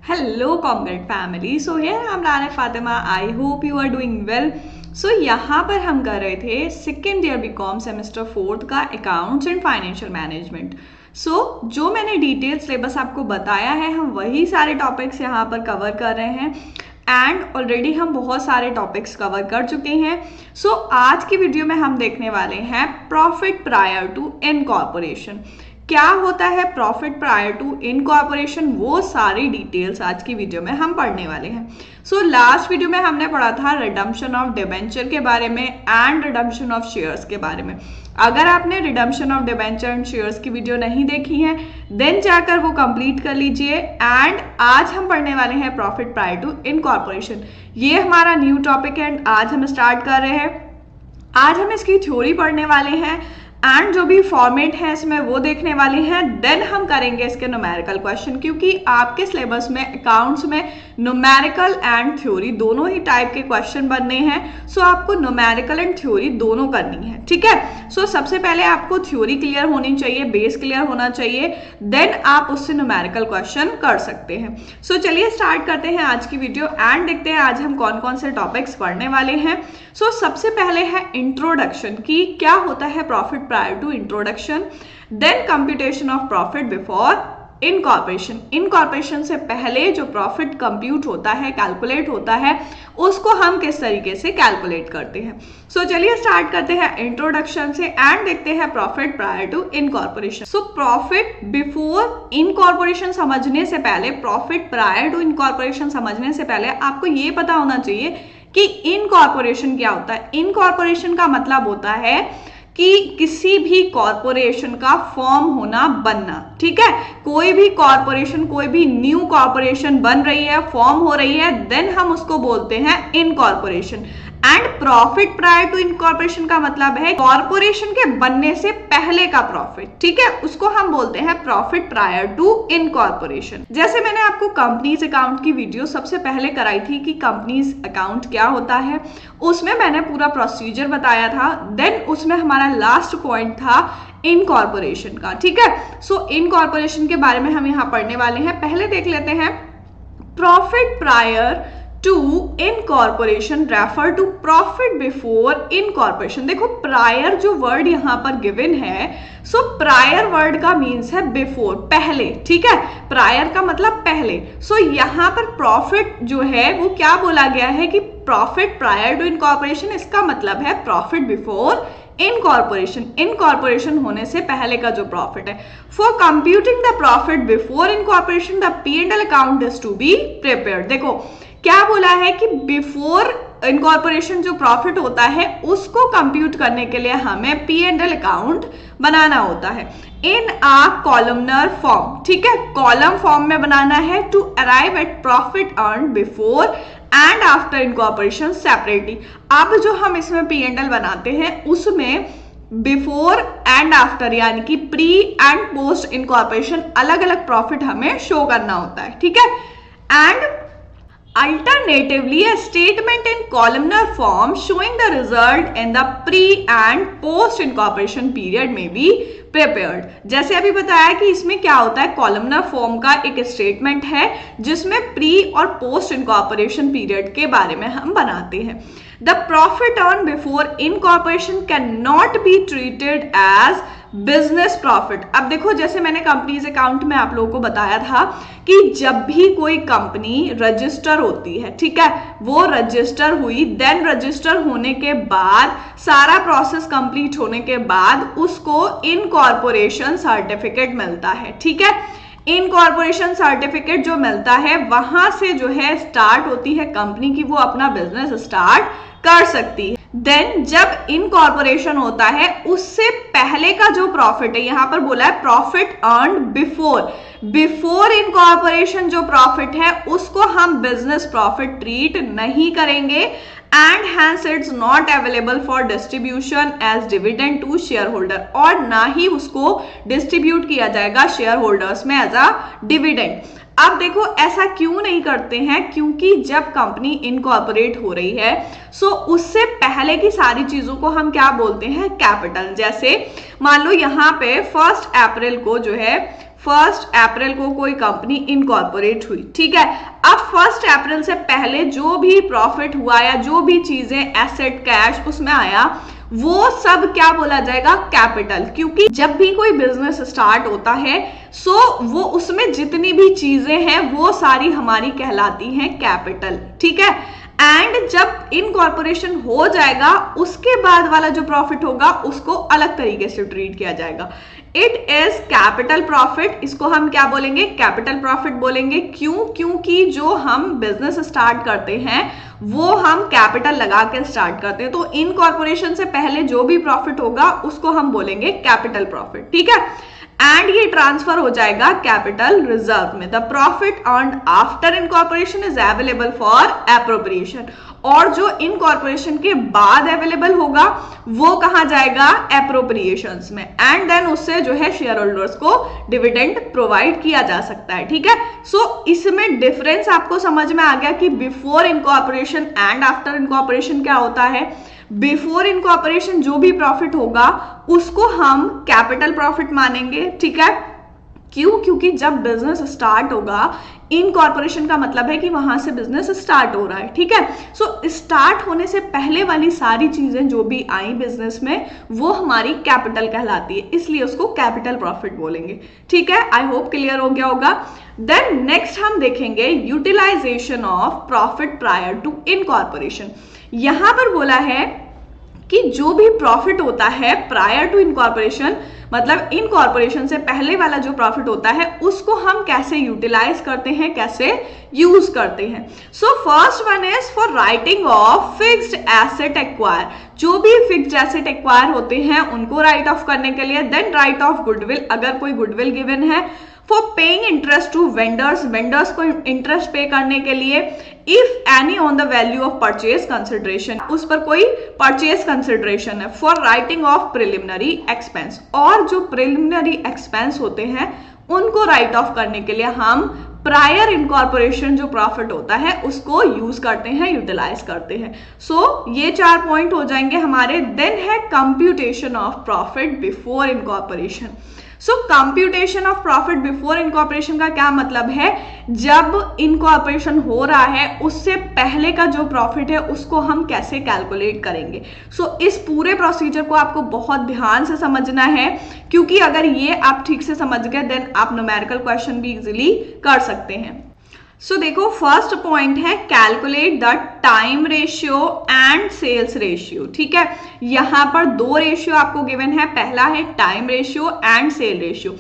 Hello, Comrade family. So here I'm Rana Fatima. I hope you are doing well. So यहाँ पर हम कर रहे थे सेकेंड ईयर बीकॉम सेमेस्टर 4 का अकाउंट्स एंड फाइनेंशियल मैनेजमेंट। जो मैंने डिटेल सिलेबस आपको बताया है हम वही सारे टॉपिक्स यहाँ पर कवर कर रहे हैं एंड ऑलरेडी हम बहुत सारे टॉपिक्स कवर कर चुके हैं। आज की वीडियो में हम देखने वाले हैं प्रॉफिट प्रायर टू इनकॉर्पोरेशन। क्या होता है प्रॉफिट प्रायर टू इनकॉर्पोरेशन, वो सारी डिटेल्स आज की वीडियो में हम पढ़ने वाले हैं। लास्ट वीडियो में हमने पढ़ा था रिडम्पशन ऑफ डिबेंचर के बारे में एंड रिडम्पशन ऑफ शेयर्स के बारे में। अगर आपने redemption of debenture and shares की वीडियो नहीं देखी है देन जाकर वो कंप्लीट कर लीजिए। एंड आज हम पढ़ने वाले हैं प्रॉफिट प्रायर टू इनकॉर्पोरेशन। ये हमारा न्यू टॉपिक है एंड आज हम स्टार्ट कर रहे हैं। आज हम इसकी थ्योरी पढ़ने वाले हैं एंड जो भी फॉर्मेट है इसमें वो देखने वाले हैं। देन हम करेंगे इसके न्यूमेरिकल क्वेश्चन, क्योंकि आपके सिलेबस में अकाउंट्स में न्यूमेरिकल एंड थ्योरी दोनों ही टाइप के क्वेश्चन बनने हैं। आपको न्यूमेरिकल एंड थ्योरी दोनों करनी है, ठीक है। सबसे पहले आपको थ्योरी क्लियर होनी चाहिए, बेस क्लियर होना चाहिए, देन आप उससे न्यूमेरिकल क्वेश्चन कर सकते हैं। चलिए स्टार्ट करते हैं आज की वीडियो एंड देखते हैं आज हम कौन कौन से टॉपिक्स पढ़ने वाले हैं। सबसे पहले है इंट्रोडक्शन की क्या होता है profit prior to introduction, then computation of profit before incorporation. Incorporation से पहले जो प्रॉफिट कंप्यूट होता है, कैलकुलेट होता है, उसको हम किस तरीके से कैलकुलेट करते हैं। चलिए स्टार्ट करते हैं इंट्रोडक्शन से एंड देखते हैं profit prior to incorporation. Profit before incorporation समझने से पहले, प्रॉफिट प्रायर टू इनकॉर्पोरेशन समझने से पहले आपको ये पता होना चाहिए कि इनकॉर्पोरेशन क्या होता है। इनकॉर्पोरेशन का मतलब होता है कि किसी भी कॉर्पोरेशन का फॉर्म होना, बनना, ठीक है। कोई भी कॉर्पोरेशन, कोई भी न्यू कॉर्पोरेशन बन रही है, फॉर्म हो रही है, देन हम उसको बोलते हैं incorporation. And profit prior to incorporation का मतलब है कॉर्पोरेशन के बनने से पहले का प्रॉफिट, ठीक है, उसको हम बोलते हैं प्रॉफिट प्रायर टू इनकॉर्पोरेशन। जैसे मैंने आपको कंपनीज अकाउंट की वीडियो सबसे पहले कराई थी कि कंपनीज अकाउंट क्या होता है, उसमें मैंने पूरा प्रोसीजर बताया था। देन उसमें हमारा लास्ट पॉइंट था इनकॉर्पोरेशन का, ठीक है। इनकॉर्पोरेशन के बारे में हम यहाँ पढ़ने वाले हैं। पहले देख लेते हैं profit prior to incorporation refer to profit before incorporation. देखो प्रायर जो वर्ड यहां पर गिवन है, प्रायर वर्ड का मीन्स है बिफोर, पहले, ठीक है। प्रायर का मतलब पहले। यहां पर प्रॉफिट जो है वो क्या बोला गया है कि प्रॉफिट प्रायर टू इनकॉर्पोरेशन, इसका मतलब है प्रॉफिट बिफोर इनकॉर्पोरेशन, इनकॉर्पोरेशन होने से पहले का जो प्रॉफिट है। For computing the profit before incorporation the P&L account is to be prepared. देखो क्या बोला है कि बिफोर इनकॉर्पोरेशन जो प्रॉफिट होता है उसको कंप्यूट करने के लिए हमें P&L अकाउंट बनाना होता है इन आ कॉलमनर फॉर्म, ठीक है, कॉलम फॉर्म में बनाना है to arrive at profit earn before and after incorporation separately. अब जो हम इसमें P&L बनाते हैं उसमें बिफोर एंड आफ्टर यानी कि प्री एंड पोस्ट इनकॉर्पोरेशन अलग अलग प्रॉफिट हमें शो करना होता है, ठीक है। And Alternatively, a statement in columnar form showing the result in the pre and post incorporation period may be prepared। जैसे अभी बताया कि इसमें क्या होता है, कॉलमनर फॉर्म का एक स्टेटमेंट है जिसमें प्री और पोस्ट इनकॉर्पोरेशन पीरियड के बारे में हम बनाते हैं। The profit earned before incorporation cannot be treated as business profit. अब देखो जैसे मैंने कंपनीज अकाउंट में आप लोगों को बताया था कि जब भी कोई कंपनी रजिस्टर होती है, ठीक है, वो रजिस्टर हुई, देन रजिस्टर होने के बाद सारा प्रोसेस कंप्लीट होने के बाद उसको इनकॉर्पोरेशन सर्टिफिकेट मिलता है, ठीक है। इनकॉर्पोरेशन सर्टिफिकेट जो मिलता है वहां से जो है स्टार्ट होती है कंपनी की वो अपना बिजनेस स्टार्ट कर सकती है। देन जब इनकॉर्पोरेशन होता है उससे पहले का जो प्रॉफिट है, यहां पर बोला है profit earn before, before incorporation जो प्रॉफिट है उसको हम बिजनेस प्रॉफिट ट्रीट नहीं करेंगे and hence it's not available for distribution as dividend to share holder, और ना ही उसको डिस्ट्रीब्यूट किया जाएगा शेयर होल्डर्स में एज अ डिविडेंड। अब देखो ऐसा क्यों नहीं करते हैं, क्योंकि जब कंपनी इनकॉर्पोरेट हो रही है उससे पहले की सारी चीजों को हम क्या बोलते हैं, कैपिटल। जैसे मान लो यहाँ पे 1 अप्रैल को जो है 1 अप्रैल को कोई कंपनी इनकॉर्पोरेट हुई, ठीक है। अब 1 अप्रैल से पहले जो भी प्रॉफिट हुआ या जो भी चीजें एसेट कैश उसमें आया, वो सब क्या बोला जाएगा, कैपिटल। क्योंकि जब भी कोई बिजनेस स्टार्ट होता है सो वो उसमें जितनी भी चीजें हैं वो सारी हमारी कहलाती हैं कैपिटल, ठीक है। एंड जब इनकॉर्पोरेशन हो जाएगा उसके बाद वाला जो प्रॉफिट होगा उसको अलग तरीके से ट्रीट किया जाएगा। It is capital profit. इसको हम क्या बोलेंगे, कैपिटल प्रॉफिट बोलेंगे। क्यों? क्योंकि जो हम बिजनेस स्टार्ट करते हैं वो हम कैपिटल लगा के स्टार्ट करते हैं, तो इनकॉर्पोरेशन से पहले जो भी प्रॉफिट होगा उसको हम बोलेंगे कैपिटल प्रॉफिट, ठीक है। एंड ये ट्रांसफर हो जाएगा कैपिटल रिजर्व में। The profit earned after incorporation is available for appropriation. और जो इनकॉर्पोरेशन के बाद अवेलेबल होगा वो कहां जाएगा, एप्रोप्रिएशंस में। एंड देन उससे जो है शेयर होल्डर्स को डिविडेंड प्रोवाइड किया जा सकता है, ठीक है। सो इसमें डिफरेंस आपको समझ में आ गया कि before incorporation and after incorporation क्या होता है। बिफोर इनकॉर्पोरेशन जो भी प्रॉफिट होगा उसको हम कैपिटल प्रॉफिट मानेंगे, ठीक है। क्यों? क्योंकि जब बिजनेस स्टार्ट होगा, इनकॉर्पोरेशन का मतलब है कि वहां से बिजनेस स्टार्ट हो रहा है, ठीक है। सो स्टार्ट होने से पहले वाली सारी चीजें जो भी आई बिजनेस में वो हमारी कैपिटल कहलाती है, इसलिए उसको कैपिटल प्रॉफिट बोलेंगे, ठीक है। आई होप क्लियर हो गया होगा। देन नेक्स्ट हम देखेंगे utilization of profit prior to incorporation. यहां पर बोला है कि जो भी प्रॉफिट होता है प्रायर टू इनकॉर्पोरेशन, मतलब इनकॉर्पोरेशन से पहले वाला जो प्रॉफिट होता है उसको हम कैसे यूटिलाइज करते हैं, कैसे यूज करते हैं। So first one is for writing of fixed asset acquire. जो भी फिक्स्ड एसेट एक्वायर होते हैं उनको राइट ऑफ करने के लिए। देन राइट ऑफ गुडविल, अगर कोई गुडविल गिवन है। For paying interest to vendors, vendors को इंटरेस्ट पे करने के लिए। If any on the value of purchase consideration, उस पर कोई परचेज कंसिडरेशन है। For writing off preliminary expense, और जो प्रिलिमिनरी एक्सपेंस होते हैं उनको राइट ऑफ करने के लिए हम प्रायर इनकॉर्पोरेशन जो प्रॉफिट होता है उसको यूज करते हैं, यूटिलाइज करते हैं। सो ये 4 पॉइंट हो जाएंगे हमारे। देन है computation of profit before incorporation. So computation of profit before incorporation का क्या मतलब है, जब इनकॉर्पोरेशन हो रहा है उससे पहले का जो प्रॉफिट है उसको हम कैसे कैलकुलेट करेंगे। सो इस पूरे प्रोसीजर को आपको बहुत ध्यान से समझना है, क्योंकि अगर ये आप ठीक से समझ गए देन आप न्यूमेरिकल क्वेश्चन भी इजीली कर सकते हैं। सो देखो फर्स्ट पॉइंट है calculate the time ratio and sales ratio, ठीक है। यहां पर 2 रेशियो आपको गिवन है, पहला है time ratio and sale ratio.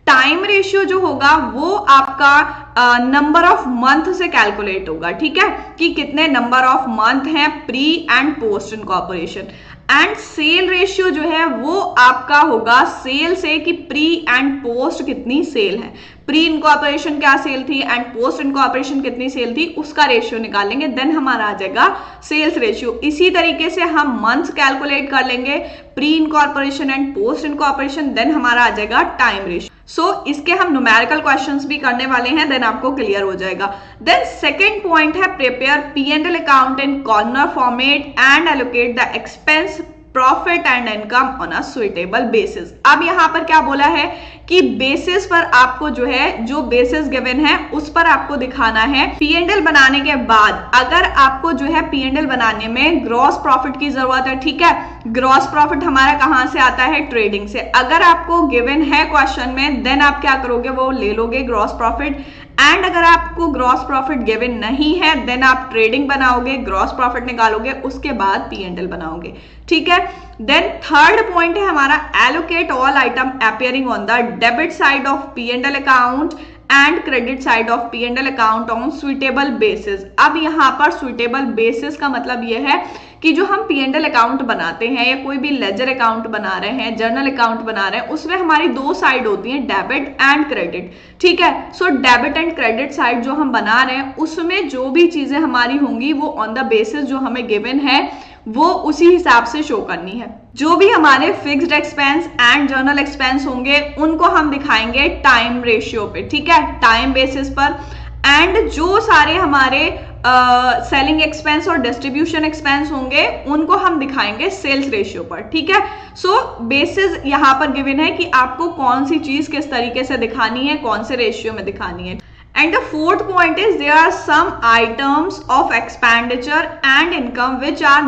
Time ratio जो होगा वो आपका नंबर ऑफ मंथ से कैलकुलेट होगा, ठीक है, कि कितने नंबर ऑफ मंथ हैं pre and post incorporation. And sale ratio जो है वो आपका होगा सेल से कि प्री एंड पोस्ट कितनी सेल है। प्री इनकॉर्पोरेशन क्या सेल थी एंड पोस्ट इनकॉर्पोरेशन कितनी सेल थी, उसका रेशियो निकालेंगे, देन हमारा आ जाएगा सेल्स रेशियो। इसी तरीके से हम मंथ्स कैलकुलेट कर लेंगे, pre incorporation and post incorporation, then हमारा आ जाएगा टाइम रेशियो। सो इसके हम न्यूमेरिकल क्वेश्चंस भी करने वाले हैं, देन आपको क्लियर हो जाएगा। देन सेकेंड पॉइंट है prepare P&L account in corner format and allocate the expense profit and income on a suitable basis. अब यहां पर क्या बोला है कि बेसिस पर आपको जो है, जो बेसिस गिवन है उस पर आपको दिखाना है। P&L बनाने के बाद अगर आपको जो है P&L बनाने में ग्रॉस प्रॉफिट की जरूरत है, ठीक है। ग्रॉस प्रॉफिट हमारा कहां से आता है, ट्रेडिंग से। अगर आपको गिवन है क्वेश्चन में देन आप क्या करोगे, वो ले लोगे ग्रॉस प्रॉफिट। एंड अगर आपको ग्रॉस प्रॉफिट गिवन नहीं है देन आप ट्रेडिंग बनाओगे, ग्रॉस प्रॉफिट निकालोगे, उसके बाद P&L बनाओगे, ठीक है। देन थर्ड पॉइंट है हमारा allocate all item appearing on the debit side of P&L account and credit side of P&L account on suitable basis. अब यहां पर सुइटेबल बेसिस का मतलब यह है कि जो हम P&L अकाउंट बनाते हैं या कोई भी लेजर अकाउंट बना रहे हैं, जर्नल अकाउंट बना रहे हैं, उसमें हमारी 2 साइड होती हैं, डेबिट एंड क्रेडिट, ठीक है। So debit and credit side जो हम बना रहे हैं उसमें जो भी चीजें हमारी होंगी वो ऑन द बेसिस जो हमें गिवन है वो उसी हिसाब से शो करनी है। जो भी हमारे fixed expense and journal expense होंगे उनको हम दिखाएंगे टाइम रेशियो पे, ठीक है, टाइम बेसिस पर। एंड जो सारे हमारे सेलिंग एक्सपेंस और डिस्ट्रीब्यूशन एक्सपेंस होंगे उनको हम दिखाएंगे सेल्स रेशियो पर, ठीक है। सो बेसिस यहां पर गिवन है कि आपको कौन सी चीज किस तरीके से दिखानी है, कौन से रेशियो में दिखानी है। And the fourth point is there are some items of expenditure and income which are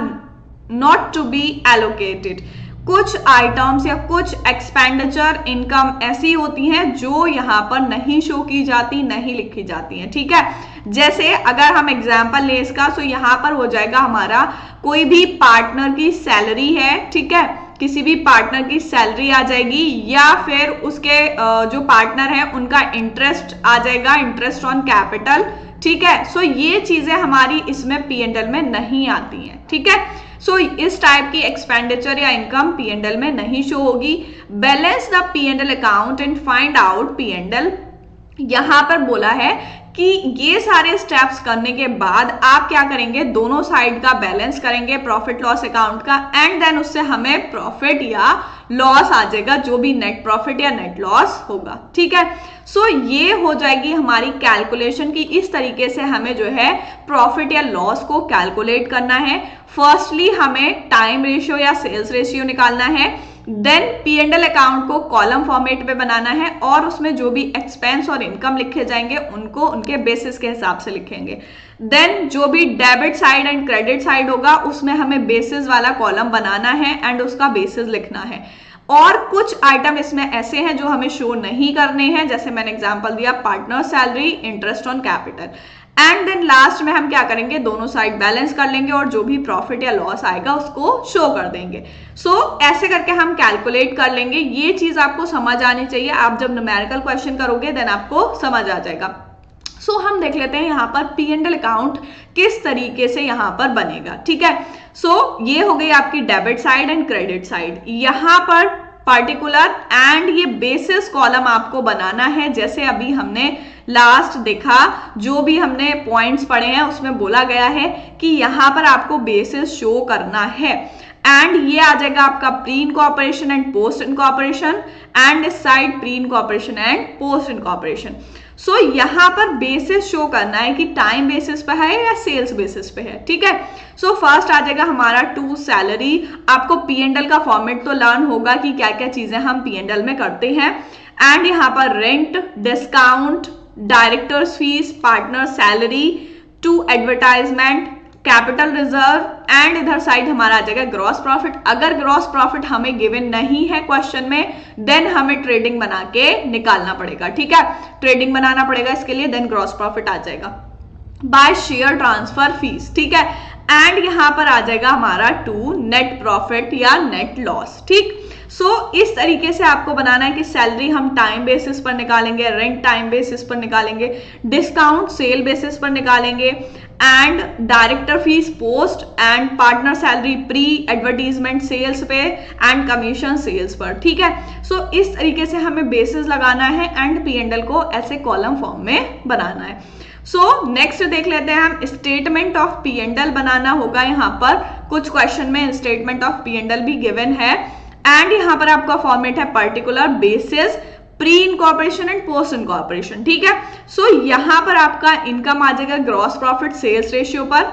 not to be allocated. कुछ आइटम्स या कुछ एक्सपेंडिचर इनकम ऐसी होती हैं जो यहाँ पर नहीं शो की जाती, नहीं लिखी जाती हैं, ठीक है। जैसे अगर हम एग्जांपल ले इसका, तो यहाँ पर हो जाएगा हमारा कोई भी पार्टनर की सैलरी है, ठीक है, किसी भी पार्टनर की सैलरी आ जाएगी, या फिर उसके जो पार्टनर है उनका इंटरेस्ट आ जाएगा, इंटरेस्ट ऑन कैपिटल, ठीक है। सो ये चीजें हमारी इसमें P&L में नहीं आती हैं, ठीक है। सो इस टाइप की एक्सपेंडिचर या इनकम P&L में नहीं शो होगी। Balance the P&L account and find out P&L। यहां पर बोला है कि ये सारे स्टेप्स करने के बाद आप क्या करेंगे, दोनों साइड का बैलेंस करेंगे प्रॉफिट लॉस अकाउंट का, एंड देन उससे हमें प्रॉफिट या लॉस आ जाएगा, जो भी नेट प्रॉफिट या नेट लॉस होगा, ठीक है। सो ये हो जाएगी हमारी कैलकुलेशन की, इस तरीके से हमें जो है प्रॉफिट या लॉस को कैलकुलेट करना है। फर्स्टली हमें टाइम रेशियो या सेल्स रेशियो निकालना है, देन P&L अकाउंट को कॉलम फॉर्मेट में बनाना है और उसमें जो भी एक्सपेंस और इनकम लिखे जाएंगे उनको उनके बेसिस के हिसाब से लिखेंगे। देन जो भी debit side and credit side होगा उसमें हमें बेसिस वाला कॉलम बनाना है एंड उसका बेसिस लिखना है। और कुछ आइटम इसमें ऐसे हैं जो हमें शो नहीं करने हैं, जैसे मैंने एग्जांपल दिया partner salary, interest on capital. And then last में हम क्या करेंगे, दोनों साइड बैलेंस कर लेंगे और जो भी प्रॉफिट या लॉस आएगा उसको शो कर देंगे। सो ऐसे करके हम कैलकुलेट कर लेंगे। ये चीज आपको समझ आनी चाहिए, आप जब न्यूमेरिकल क्वेश्चन करोगे देन आपको समझ आ जाएगा। सो हम देख लेते हैं यहाँ पर P&L अकाउंट किस तरीके से यहाँ पर बनेगा, ठीक है। सो ये हो गई आपकी debit side and credit side. यहाँ पर पर्टिकुलर एंड ये बेसिस कॉलम आपको बनाना है, जैसे अभी हमने लास्ट देखा, जो भी हमने पॉइंट्स पढ़े हैं उसमें बोला गया है कि यहाँ पर आपको बेसिस शो करना है। एंड ये आ जाएगा आपका pre incorporation and post incorporation, and इस side pre incorporation and post incorporation. So यहाँ पर बेसिस शो करना है कि टाइम बेसिस पे है या सेल्स बेसिस पे है, ठीक है। सो फर्स्ट आ जाएगा हमारा टू सैलरी। आपको P&L का फॉर्मेट तो लर्न होगा कि क्या क्या चीजें हम P&L में करते हैं। एंड यहाँ पर rent, discount, directors fees, partner salary, to advertisement, capital reserve, and इधर साइड हमारा आ जाएगा ग्रॉस प्रॉफिट। अगर ग्रॉस प्रॉफिट हमें गिवन नहीं है क्वेश्चन में, देन हमें ट्रेडिंग बना के निकालना पड़ेगा, ठीक है। ट्रेडिंग बनाना पड़ेगा इसके लिए, देन ग्रॉस प्रॉफिट आ जाएगा बाय शेयर ट्रांसफर फीस, ठीक है। एंड यहां पर आ जाएगा हमारा टू नेट प्रॉफिट या नेट लॉस, ठीक। सो इस तरीके से आपको बनाना है कि सैलरी हम टाइम बेसिस पर निकालेंगे, रेंट टाइम बेसिस पर निकालेंगे, डिस्काउंट सेल बेसिस पर निकालेंगे, and director fees post, and partner salary pre advertisement sales पे, एंड कमीशन सेल्स पर, ठीक है। सो इस तरीके से हमें बेसिस लगाना है एंड P&L को ऐसे कॉलम फॉर्म में बनाना है। सो नेक्स्ट देख लेते हैं हम, स्टेटमेंट ऑफ P&L बनाना होगा। यहाँ पर कुछ क्वेश्चन में स्टेटमेंट ऑफ P&L भी गिवन है, एंड यहाँ पर आपका फॉर्मेट है particular, basis, pre incorporation and post incorporation, ठीक है। सो यहाँ पर आपका इनकम आ जाएगा ग्रॉस प्रॉफिट सेल्स रेशियो पर,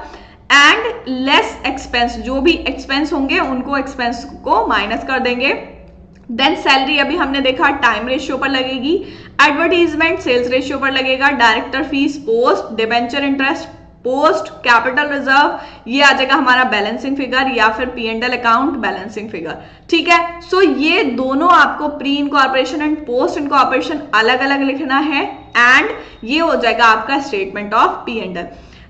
एंड लेस एक्सपेंस, जो भी एक्सपेंस होंगे उनको एक्सपेंस को माइनस कर देंगे। देन सैलरी अभी हमने देखा टाइम रेशियो पर लगेगी, एडवर्टीजमेंट सेल्स रेशियो पर लगेगा, director fees post, debenture interest post, capital reserve ये आ जाएगा हमारा बैलेंसिंग फिगर या फिर P&L अकाउंट बैलेंसिंग फिगर, ठीक है। सो ये दोनों आपको pre incorporation and post incorporation अलग अलग लिखना है, एंड ये हो जाएगा आपका स्टेटमेंट ऑफ P&L।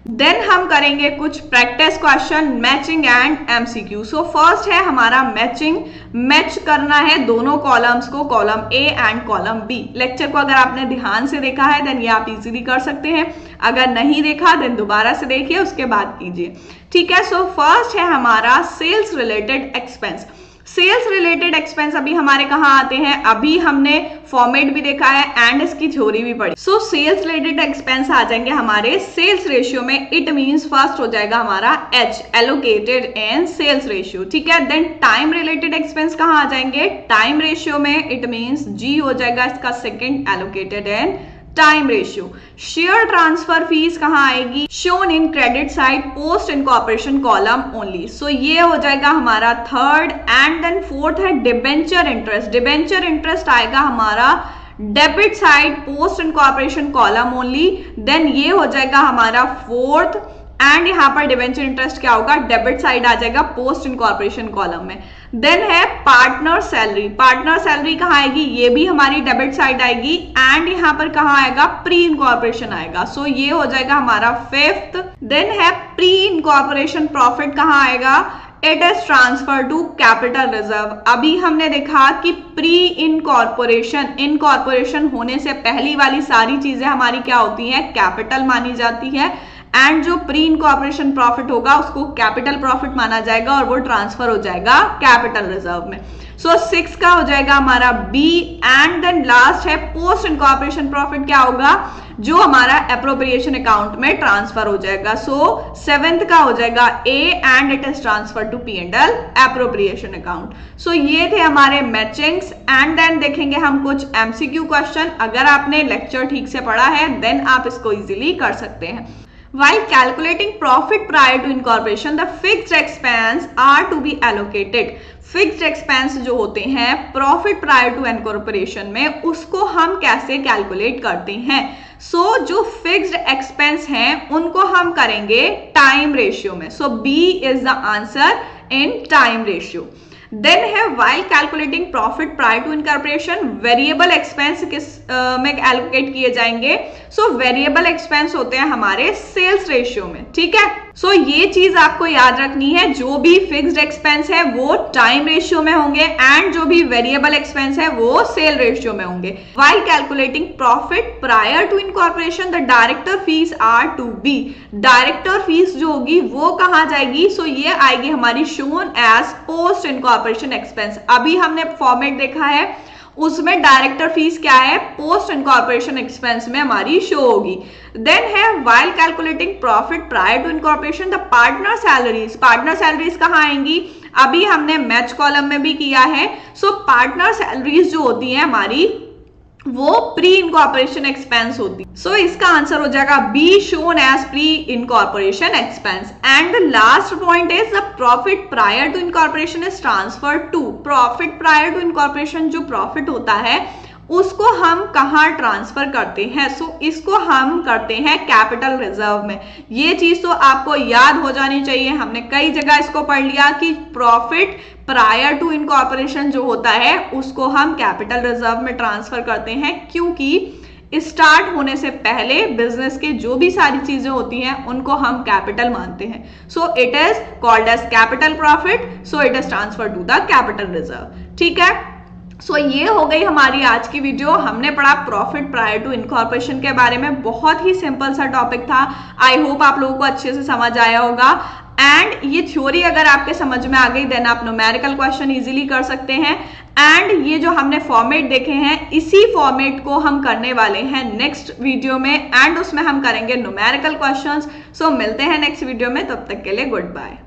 देन हम करेंगे कुछ practice question, matching and MCQ। So first है हमारा मैचिंग, मैच करना है दोनों कॉलम्स को, column A and column B। Lecture को अगर आपने ध्यान से देखा है देन ये आप इजीली कर सकते हैं, अगर नहीं देखा देन दोबारा से देखिए उसके बाद कीजिए, ठीक है। सो फर्स्ट है हमारा sales related expense. Sales related expense अभी हमारे कहाँ आते हैं, अभी हमने फॉर्मेट भी देखा है एंड इसकी थ्योरी भी पढ़ी। सो सेल्स रिलेटेड एक्सपेंस आ जाएंगे हमारे सेल्स रेशियो में। इट मींस फर्स्ट हो जाएगा हमारा H allocated in sales ratio, ठीक है। देन टाइम रिलेटेड एक्सपेंस कहाँ आ जाएंगे, टाइम रेशियो में। इट मींस G हो जाएगा इसका second allocated in time ratio. Share transfer fees कहाँ आएगी? Shown in credit side post incorporation column only. So ये हो जाएगा हमारा थर्ड। एंड देन फोर्थ है डिबेंचर इंटरेस्ट। डिबेंचर इंटरेस्ट आएगा हमारा debit side post incorporation column only. Then ये हो जाएगा हमारा फोर्थ। एंड यहाँ पर डिबेंचर इंटरेस्ट क्या होगा? डेबिट साइड आ जाएगा पोस्ट इनकॉर्पोरेशन कॉलम में। देन है पार्टनर सैलरी। पार्टनर सैलरी कहाँ आएगी? ये भी हमारी डेबिट साइड आएगी। एंड यहाँ पर कहाँ आएगा? प्री इनकॉर्पोरेशन आएगा। सो ये हो जाएगा हमारा फिफ्थ। देन है प्री इनकॉर्पोरेशन प्रॉफिट कहाँ आएगा? It is transfer to capital reserve. अभी हमने देखा कि प्री इनकॉर्पोरेशन होने से पहली वाली सारी चीजें हमारी क्या होती हैं? कैपिटल मानी जाती है। एंड जो प्री इनकॉर्पोरेशन प्रॉफिट होगा उसको कैपिटल प्रॉफिट माना जाएगा और वो ट्रांसफर हो जाएगा कैपिटल रिजर्व में। सो 6 का हो जाएगा हमारा बी। एंड देन लास्ट है पोस्ट इनकॉर्पोरेशन प्रॉफिट क्या होगा? जो हमारा एप्रोप्रिएशन अकाउंट में ट्रांसफर हो जाएगा। सो 7th का हो जाएगा A and it is transfer to P&L appropriation account. So ये थे हमारे मैचिंग्स। एंड देन देखेंगे हम कुछ MCQ क्वेश्चन। अगर आपने लेक्चर ठीक से पढ़ा है देन आप इसको इजीली कर सकते हैं। While calculating profit prior to incorporation, the fixed expense are to be allocated. Fixed expense जो होते हैं प्रॉफिट प्रायर टू इनकॉर्पोरेशन में, उसको हम कैसे कैलकुलेट करते हैं? सो जो फिक्स्ड एक्सपेंस हैं उनको हम करेंगे टाइम रेशियो में। So B is the answer in time ratio. Then है while calculating profit prior to incorporation, variable expense किस में एलोकेट किए जाएंगे? सो वेरिएबल एक्सपेंस होते हैं हमारे सेल्स रेशियो में। ठीक है, सो ये चीज आपको याद रखनी है। जो भी फिक्स्ड एक्सपेंस है वो टाइम रेशियो में होंगे एंड जो भी वेरिएबल एक्सपेंस है वो सेल रेशियो में होंगे। While calculating profit prior to incorporation the director fees are to be. Director fees जो होगी वो कहाँ जाएगी? सो ये आएगी हमारी shown as post incorporation expense. अभी हमने फॉर्मेट देखा है उसमें डायरेक्टर फीस क्या है? पोस्ट इनकॉर्पोरेशन एक्सपेंस में हमारी शो होगी। देन है while calculating profit prior to incorporation the partner salaries. Partner salaries कहाँ आएंगी? अभी हमने मैच कॉलम में भी किया है। सो पार्टनर सैलरीज जो होती है हमारी वो प्री इनकॉर्पोरेशन एक्सपेंस होती है। सो इसका आंसर हो जाएगा B, shown as pre incorporation expense. And the last point is the profit prior to incorporation is transfer to. Profit prior to incorporation जो प्रॉफिट होता है उसको हम कहाँ ट्रांसफर करते हैं? सो इसको हम करते हैं कैपिटल रिजर्व में। ये चीज तो आपको याद हो जानी चाहिए। हमने कई जगह इसको पढ़ लिया कि प्रॉफिट प्रायर टू इनकॉर्पोरेशन जो होता है उसको हम कैपिटल रिजर्व में ट्रांसफर करते हैं, क्योंकि स्टार्ट होने से पहले बिजनेस के जो भी सारी चीजें होती हैं उनको हम कैपिटल मानते हैं। So it is called as capital profit. So it is transfer to the capital reserve. ठीक है, सो ये हो गई हमारी आज की वीडियो। हमने पढ़ा प्रॉफिट प्रायर टू इनकॉर्पोरेशन के बारे में। बहुत ही सिंपल सा टॉपिक था। आई होप आप लोगों को अच्छे से समझ आया होगा। एंड ये थ्योरी अगर आपके समझ में आ गई देन आप न्यूमेरिकल क्वेश्चन इजीली कर सकते हैं। एंड ये जो हमने फॉर्मेट देखे हैं इसी फॉर्मेट को हम करने वाले हैं नेक्स्ट वीडियो में एंड उसमें हम करेंगे न्यूमेरिकल क्वेश्चंस। सो मिलते हैं नेक्स्ट वीडियो में, तब तक के लिए गुड बाय।